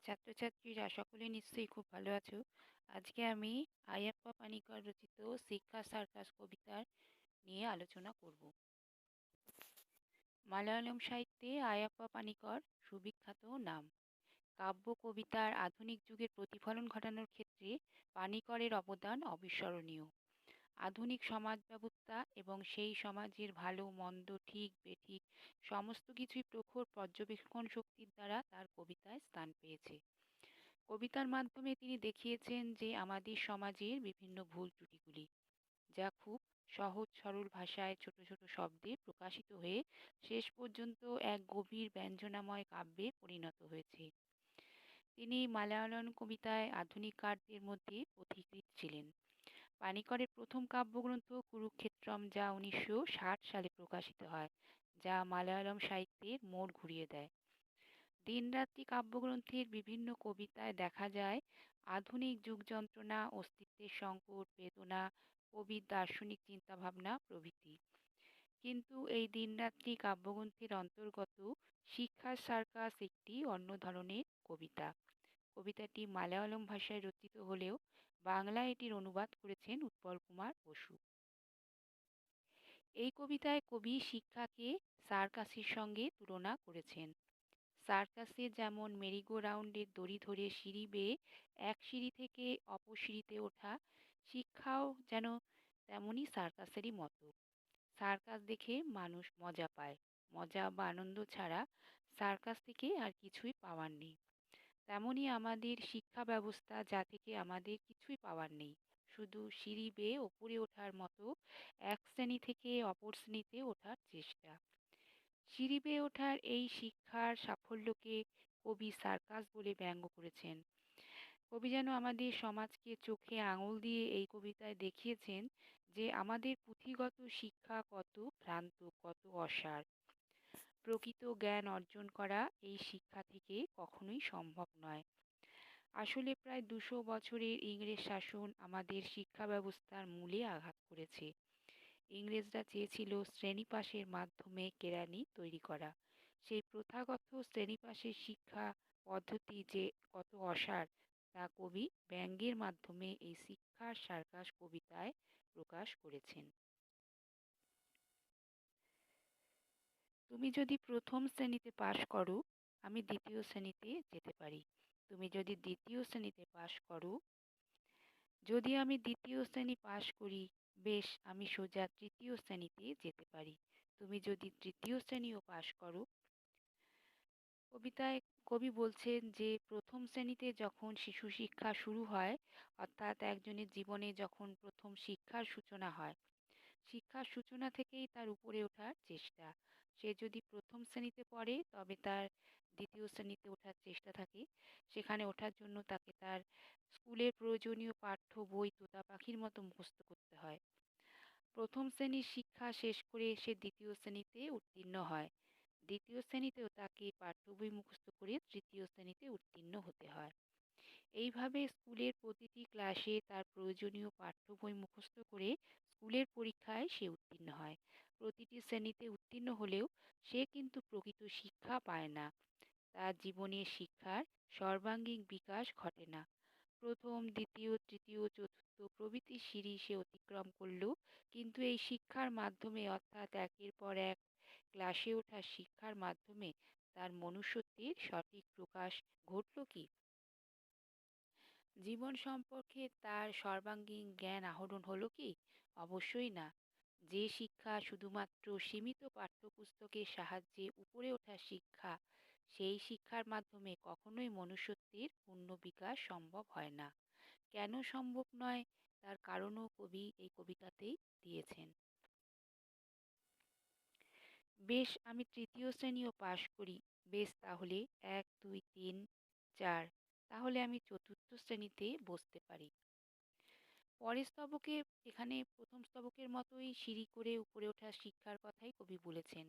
ছাত্রছাত্রীরা সকলে নিশ্চয়ই খুব ভালো আছো। আজকে আমি আয়াপ্পা পানিকর রচিত শিক্ষা সার্কাস কবিতার নিয়ে আলোচনা করব। মালয়ালম সাহিত্যে আয়াপ্পা পানিকর সুবিখ্যাত নাম। কাব্য কবিতার আধুনিক যুগের প্রতিফলন ঘটানোর ক্ষেত্রে পানিকরের অবদান অবিস্মরণীয়। আধুনিক সমাজ ব্যবস্থা এবং সেই সমাজের ভালো মন্দ ঠিক বেঠিক সমস্ত কিছুই প্রখর পর্যবেক্ষণ শক্তির দ্বারা তার কবিতায় স্থান পেয়েছে। কবিতার মাধ্যমে তিনি দেখিয়েছেন যে আমাদের সমাজের বিভিন্ন ভুল ত্রুটিগুলি, যা খুব সহজ সরল ভাষায় ছোট ছোট শব্দে প্রকাশিত হয়ে শেষ পর্যন্ত এক গভীর ব্যঞ্জনাময় কাব্যে পরিণত হয়েছে। তিনি মালায়ালম কবিতায় আধুনিক কারদের মধ্যে পথিকৃৎ ছিলেন। পানিকরের প্রথম কাব্যগ্রন্থ কুরুক্ষেত্রম, যা 1960 সালে প্রকাশিত হয়, যা মালায়ালম সাহিত্যের মোড় ঘুরিয়ে দেয়। দিনরাত্রি কাব্যগ্রন্থের বিভিন্ন কবিতায় দেখা যায় আধুনিক যুগ যন্ত্রণা, অস্তিত্বের সংকট, বেদনা, কবির দার্শনিক চিন্তাভাবনা প্রভৃতি। কিন্তু এই দিনরাত্রি কাব্যগ্রন্থের অন্তর্গত শিক্ষার সার্কাস একটি অন্য ধরনের কবিতা। কবিতাটি মালায়ালম ভাষায় রচিত হলেও বাংলায় এটির অনুবাদ করেছেন উৎপল কুমার বসু। এই কবিতায় কবি শিক্ষাকে সার্কাসের সঙ্গে তুলনা করেছেন। সার্কাসে যেমন মেরিগো রাউন্ডের দড়ি ধরে সিঁড়ি বেয়ে এক সিঁড়ি থেকে অপর সিঁড়িতে ওঠা, শিক্ষাও যেন তেমনই সার্কাসেরই মতো। সার্কাস দেখে মানুষ মজা পায়, মজা বা আনন্দ ছাড়া সার্কাস থেকে আর কিছুই পাওয়ার নেই। তেমনই আমাদের শিক্ষা ব্যবস্থা, যা থেকে আমাদের কিছুই পাওয়ার নেই, শুধু সিঁড়ি বেয়ে ওপরে ওঠার মতো এক শ্রেণী থেকে অপর শ্রেণীতে ওঠার চেষ্টা। সিঁড়ি বেয়ে ওঠার এই শিক্ষার সাফল্যকে কবি সার্কাস বলে ব্যঙ্গ করেছেন। কবি যেন আমাদের সমাজকে চোখে আঙুল দিয়ে এই কবিতায় দেখিয়েছেন যে আমাদের পুঁথিগত শিক্ষা কত ভ্রান্ত, কত অসার। প্রকৃত জ্ঞান অর্জন করা এই শিক্ষা থেকে কখনোই সম্ভব নয়। আসলে প্রায় 200 বছরের ইংরেজ শাসন আমাদের শিক্ষা ব্যবস্থার মূলে আঘাত করেছে। ইংরেজরা চেয়েছিল শ্রেণীপাসের মাধ্যমে কেরানি তৈরি করা। সেই প্রথাগত শ্রেণীপাসের শিক্ষা পদ্ধতি যে কত অসার, তা কবি ব্যঙ্গের মাধ্যমে এই শিক্ষার সার্কাস কবিতায় প্রকাশ করেছেন। তুমি যদি প্রথম শ্রেণীতে পাশ করো, আমি দ্বিতীয় শ্রেণীতে যেতে পারি। তুমি যদি দ্বিতীয় শ্রেণীতে পাশ করো, যদি আমি দ্বিতীয় শ্রেণী পাশ করি, বেশ, আমি সোজা তৃতীয় শ্রেণীতে যেতে পারি। তুমি যদি তৃতীয় শ্রেণীও পাশ করো। কবিতায় কবি বলছেন যে প্রথম শ্রেণীতে যখন শিশু শিক্ষা শুরু হয়, অর্থাৎ একজনের জীবনে যখন প্রথম শিক্ষার সূচনা হয়, শিক্ষার সূচনা থেকেই তার উপরে ওঠার চেষ্টা। সে যদি প্রথম শ্রেণীতে পড়ে, তবে তার দ্বিতীয় শ্রেণীতে ওঠার চেষ্টা থাকে। সেখানে ওঠার জন্য তাকে তার স্কুলের প্রয়োজনীয় পাঠ্য বই তোতা পাখির মতো মুখস্থ করতে হয়। প্রথম শ্রেণীর শিক্ষা শেষ করে সে দ্বিতীয় শ্রেণীতে উত্তীর্ণ হয়। দ্বিতীয় শ্রেণীতেও তাকে পাঠ্য বই মুখস্থ করে তৃতীয় শ্রেণীতে উত্তীর্ণ হতে হয়। এইভাবে স্কুলের প্রতিটি ক্লাসে তার প্রয়োজনীয় পাঠ্য বই মুখস্থ করে স্কুলের পরীক্ষায় সে উত্তীর্ণ হয়। প্রতিটি শ্রেণীতে উত্তীর্ণ হলেও সে কিন্তু প্রকৃত শিক্ষা পায় না। তার জীবনের শিক্ষার সর্বাঙ্গীন বিকাশ ঘটে না। প্রথম, দ্বিতীয়, তৃতীয়, চতুর্থ প্রভৃতি সিঁড়ি সে অতিক্রম করল, কিন্তু এই শিক্ষার মাধ্যমে, অর্থাৎ একের পর এক ক্লাসে ওঠা শিক্ষার মাধ্যমে তার মনুষ্যত্বের সঠিক প্রকাশ ঘটল কি? জীবন সম্পর্কে তার সর্বাঙ্গীন জ্ঞান আহরণ হলো কি? অবশ্যই না। যে শিক্ষা শুধুমাত্র সীমিত পাঠ্যপুস্তকের সাহায্যে উপরে ওঠা শিক্ষা, সেই শিক্ষার মাধ্যমে কখনোই মনুষ্যত্বের পূর্ণ বিকাশ সম্ভব হয় না। কেন সম্ভব নয়, তার কারণও কবি এই কবিতাতেই দিয়েছেন। বেশ, আমি তৃতীয় শ্রেণীও পাশ করি। বেশ, তাহলে 1, 2, 3, 4, তাহলে আমি চতুর্থ শ্রেণীতে বসতে পারি। পরের স্তবকে, এখানে প্রথম স্তবকের মতোই সিঁড়ি করে উপরে ওঠার শিক্ষার কথাই কবি বলেছেন।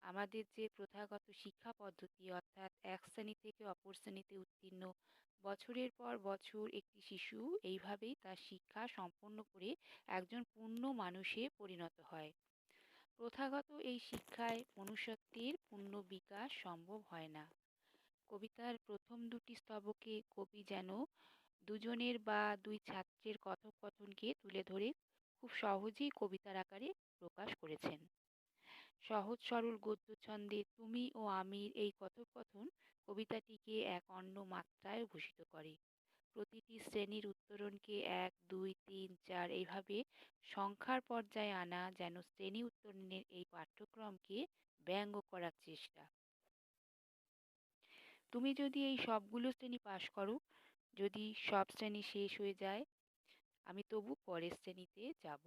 আমাদের যে প্রথাগত শিক্ষা পদ্ধতি, অর্থাৎ এক শ্রেণী থেকে অপর শ্রেণীতে উত্তীর্ণ, বছরের পর বছর একটি শিশু এইভাবেই তার শিক্ষা সম্পন্ন করে একজন পূর্ণ মানুষে পরিণত হয়। প্রথাগত এই শিক্ষায় মনুষ্যত্বের পূর্ণ বিকাশ সম্ভব হয় না। কবিতার প্রথম দুটি স্তবকে কবি যেন দুজনের বা দুই ছাত্রের কথোপকথনকে তুলে ধরে খুব সহজেই কবিতার আকারে প্রকাশ করেছেন। সহজ সরল গদ্য ছন্দে তুমি ও আমির এই কথোপকথন কবিতাটিকে এক অন্য মাত্রায় ভূষিত করে। প্রতিটি শ্রেণীর উত্তরণকে এক দুই তিন চার এইভাবে সংখ্যার পর্যায়ে আনা যেন শ্রেণী উত্তরণের এই পাঠ্যক্রমকে ব্যঙ্গ করার চেষ্টা। তুমি যদি এই সবগুলো শ্রেণী পাশ করো, যদি সব শ্রেণী শেষ হয়ে যায়, আমি তবু পরের শ্রেণীতে যাব।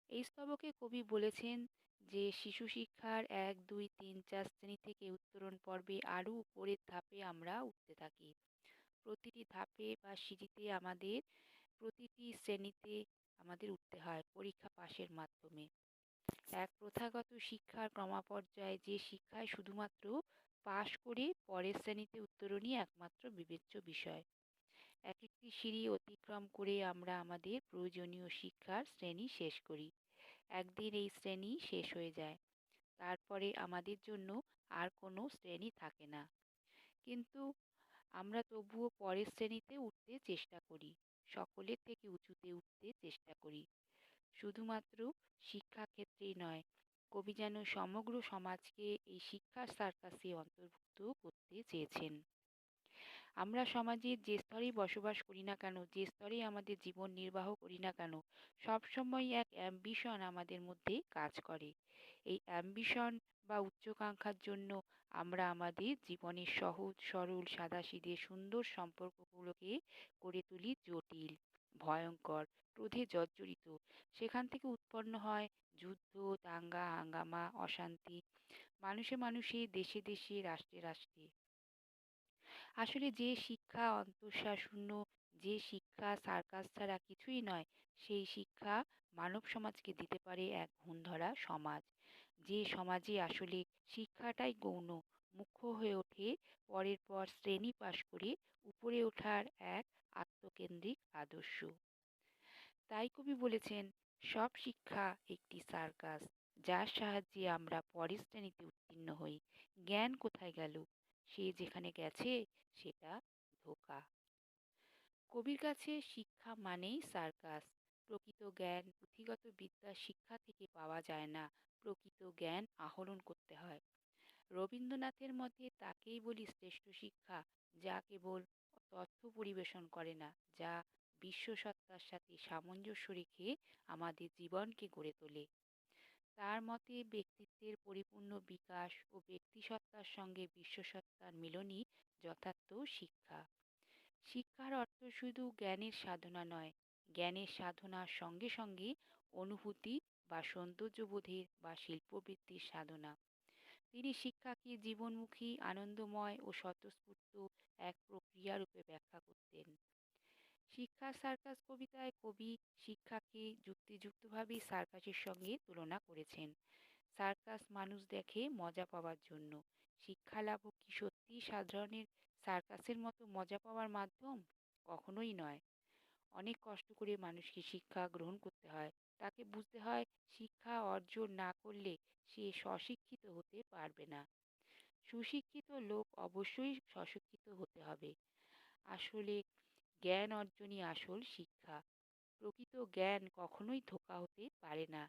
এই স্তবকে কবি বলেছেন যে শিশু শিক্ষার এক দুই তিন চার শ্রেণী থেকে উত্তরণ পর্বে আরও উপরের ধাপে আমরা উঠতে থাকি। প্রতিটি ধাপে বা সিঁড়িতে আমাদের প্রতিটি শ্রেণীতে আমাদের উঠতে হয় পরীক্ষা পাশের মাধ্যমে। এক প্রথাগত শিক্ষার ক্রমপর্যায়ে যে শিক্ষায় শুধুমাত্র পাশ করে পরের শ্রেণীতে উত্তরণই একমাত্র বিবেচ্য বিষয়। এক একটি সিঁড়ি অতিক্রম করে আমরা আমাদের প্রয়োজনীয় শিক্ষার শ্রেণী শেষ করি। একদিন এই শ্রেণী শেষ হয়ে যায়, তারপরে আমাদের জন্য আর কোনো শ্রেণী থাকে না। কিন্তু আমরা তবুও পরের শ্রেণীতে উঠতে চেষ্টা করি, সকলের থেকে উঁচুতে উঠতে চেষ্টা করি। শুধুমাত্র শিক্ষাক্ষেত্রেই নয়, কবি যেন সমগ্র সমাজকে এই শিক্ষার সার্কাসে অন্তর্ভুক্ত করতে চেয়েছেন। আমরা সমাজের যে স্তরেই বসবাস করি না কেন, যে স্তরেই আমাদের জীবন নির্বাহ করি না কেন, সবসময় এক অ্যাম্বিশন আমাদের মধ্যে কাজ করে। এই অ্যাম্বিশন বা উচ্চাকাঙ্ক্ষার জন্য আমরা আমাদের জীবনের সহজ সরল সাদাসিধে সুন্দর সম্পর্কগুলোকে করে তুলি জটিল, ভয়ঙ্কর, ক্রোধে জর্জরিত। সেখান থেকে উৎপন্ন হয় যুদ্ধ, দাঙ্গা হাঙ্গামা, অশান্তি, মানুষে মানুষে, দেশে দেশে, রাষ্ট্রে রাষ্ট্রে। আসলে যে শিক্ষা অন্তঃসারশূন্য, যে শিক্ষা সার্কাস ছাড়া কিছুই নয়, সেই শিক্ষা মানব সমাজকে দিতে পারে এক ধরা সমাজ। যে সমাজে আসলে শিক্ষাটাই গৌণ, মুখ্য হয়ে ওঠে পরের পর শ্রেণী পাশ করে উপরে ওঠার এক আত্মকেন্দ্রিক আদর্শ। তাই কবি বলেছেন, সব শিক্ষা একটি সার্কাস, যার সাহায্যে আমরা পরের শ্রেণীতে উত্তীর্ণ হই। জ্ঞান কোথায় গেল? সে যেখানে গেছে সেটা ধোঁকা। কবির কাছে শিক্ষা মানেই সার্কাস। প্রকৃত জ্ঞান পুঁথিগত বিদ্যা শিক্ষা থেকে পাওয়া যায় না, প্রকৃত জ্ঞান আহরণ করতে হয়। রবীন্দ্রনাথের মতে তাকেই বলি শ্রেষ্ঠ শিক্ষা, যা কেবল তথ্য পরিবেশন করে না, যা বিশ্বসত্তার সাথে সামঞ্জস্য রেখে আমাদের জীবনকে গড়ে তোলে। তার মতে ব্যক্তিত্বের পরিপূর্ণ বিকাশ ও ব্যক্তিসত্তার সঙ্গে বিশ্বসত্তার মিলনই যথার্থ শিক্ষা। শিক্ষার অর্থ শুধু জ্ঞানের সাধনা নয়, জ্ঞানের সাধনার সঙ্গে সঙ্গে অনুভূতি বা সৌন্দর্যবোধের বা শিল্পবৃত্তির সাধনা। তিনি শিক্ষাকে জীবনমুখী, আনন্দময় ও স্বতঃস্ফূর্ত এক প্রক্রিয়া রূপে ব্যাখ্যা করতেন। শিক্ষার সার্কাস কবিতায় কবি শিক্ষাকে যুক্তিযুক্তভাবে সার্কাসের সঙ্গে তুলনা করেছেন। সার্কাস মানুষ দেখে মজা পাওয়ার জন্য। শিক্ষা লাভ কি সত্যি সাধারণের সার্কাসের মতো মজা পাওয়ার মাধ্যম? কখনোই নয়। অনেক কষ্ট করে মানুষকে শিক্ষা গ্রহণ করতে হয়। তাকে বুঝতে হয় শিক্ষা অর্জন না করলে সে স্বশিক্ষিত হতে পারবে না। সুশিক্ষিত লোক অবশ্যই স্বশিক্ষিত হতে হবে। আসলে জ্ঞান অর্জনই আসল শিক্ষা। প্রকৃত জ্ঞান কখনোই ধোঁকা হতে পারে না।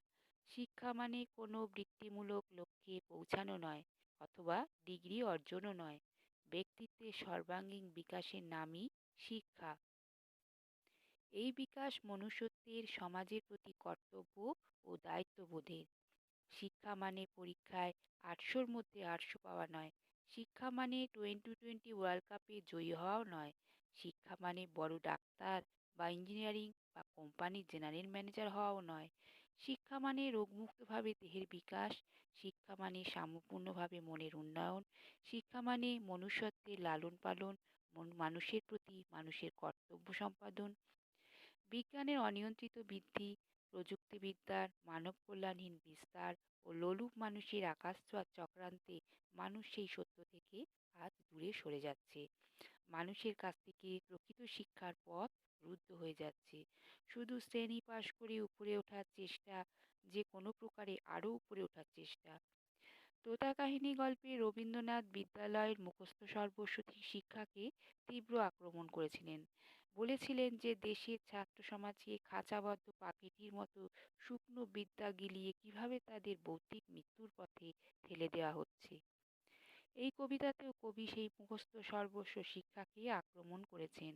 শিক্ষা মানে কোনো বৃত্তিমূলক লক্ষ্যে পৌঁছানো নয়, অথবা ডিগ্রি অর্জনও নয়। ব্যক্তিত্বের সর্বাঙ্গীন বিকাশের নামই শিক্ষা। এই বিকাশ মনুষ্যত্বের, সমাজের প্রতি কর্তব্য ও দায়িত্ববোধের। শিক্ষা মানে পরীক্ষায় ৮০০-র মধ্যে ৮০০ পাওয়া নয়। শিক্ষা মানে টোয়েন্টি ওয়ার্ল্ড কাপে জয়ী হওয়াও নয়। শিক্ষা মানে বড় ডাক্তার বা ইঞ্জিনিয়ারিং বা কোম্পানির জেনারেল ম্যানেজার হওয়াও নয়। শিক্ষা মানে রোগমুক্তভাবে দেহের বিকাশ। শিক্ষা মানে সাম্যপূর্ণভাবে মনের উন্নয়ন। শিক্ষা মানে মনুষ্যত্বের লালন পালন, মানুষের প্রতি মানুষের কর্তব্য সম্পাদন। বিজ্ঞানের অনিয়ন্ত্রিত বৃদ্ধি, প্রযুক্তিবিদ্যার মানব কল্যাণহীন বিস্তার ও লোলুপ মানুষের আকাশছোঁয়ার চক্রান্তে মানুষ সেই সত্য থেকে আজ দূরে সরে যাচ্ছে। মানুষের কাছ থেকে প্রকৃত শিক্ষার পথ রুদ্ধ হয়ে যাচ্ছে। শুধু শ্রেণী পাশ করে উপরে ওঠার চেষ্টা, যে কোনো প্রকারে আরও উপরে ওঠার চেষ্টা। তোতা কাহিনী গল্পে রবীন্দ্রনাথ বিদ্যালয়ের মুখস্থ সর্বস্ব শিক্ষাকে তীব্র আক্রমণ করেছিলেন। বলেছিলেন যে দেশের ছাত্র সমাজকে খাঁচাবদ্ধ পাখিটির মতো শুকনো বিদ্যা গিলিয়ে কিভাবে তাদের বৌদ্ধিক মৃত্যুর পথে ঠেলে দেওয়া হচ্ছে। এই কবিতাতেও কবি সেই মুখস্থ সর্বস্ব শিক্ষাকে আক্রমণ করেছেন।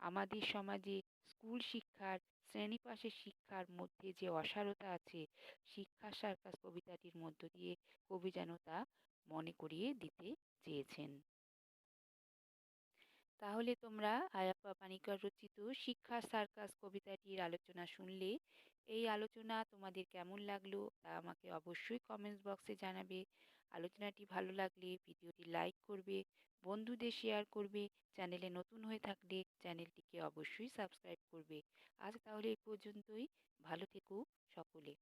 আমাদের সমাজে স্কুল শিক্ষার শ্রেণীপাশের শিক্ষার মধ্যে যে অসারতা আছে, শিক্ষা সার্কাস কবিতাটির মধ্য দিয়ে কবি যেন তা মনে করিয়ে দিতে চেয়েছেন। তাহলে তোমরা আয়াপ্পা পানিকর রচিত শিক্ষা সার্কাস কবিতাটির আলোচনা শুনলে। এই আলোচনা তোমাদের কেমন লাগলো তা আমাকে অবশ্যই কমেন্টস বক্সে জানাবে। আলোচনাটি ভালো লাগলে ভিডিওটি লাইক করবে, বন্ধুদের শেয়ার করবে, চ্যানেলে নতুন হয়ে থাকলে চ্যানেলটিকে অবশ্যই সাবস্ক্রাইব করবে। আজ তাহলে এই পর্যন্তই। ভালো থেকো সকলে।